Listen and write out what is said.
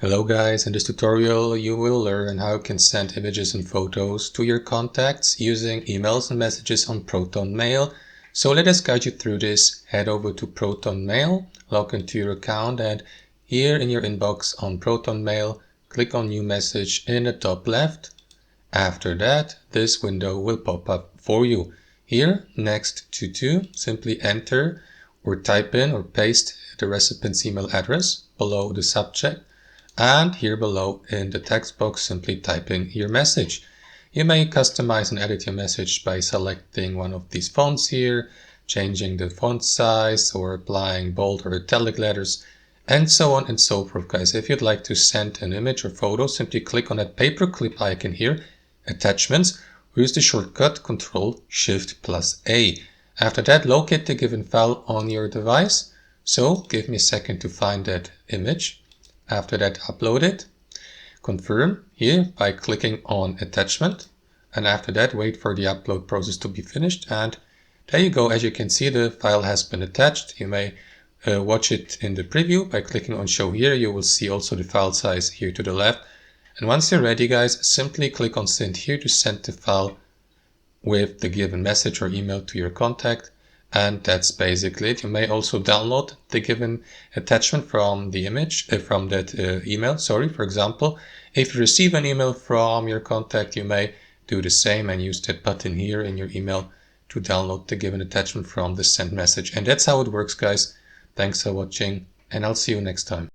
Hello guys, in this tutorial you will learn how you can send images and photos to your contacts using emails and messages on Proton Mail. So let us guide you through this. Head over to Proton Mail, log into your account, and here in your inbox on Proton Mail, click on New Message in the top left. After that, this window will pop up for you. Here, next to simply enter or type in or paste the recipient's email address below the subject. And here below in the text box, simply type in your message. You may customize and edit your message by selecting one of these fonts here, changing the font size or applying bold or italic letters, and so on and so forth, guys. If you'd like to send an image or photo, simply click on that paperclip icon here, Attachments, use the shortcut Ctrl+Shift+A. After that, locate the given file on your device. So give me a second to find that image. After that, upload it. Confirm here by clicking on Attachment. And after that, wait for the upload process to be finished. And there you go. As you can see, the file has been attached. You may watch it in the preview by clicking on Show Here. You will see also the file size here to the left. And once you're ready, guys, simply click on Send here to send the file with the given message or email to your contact. And that's basically it. You may also download the given attachment from the image, from that email. For example, if you receive an email from your contact, you may do the same and use that button here in your email to download the given attachment from the sent message. And that's how it works, guys. Thanks for watching, and I'll see you next time.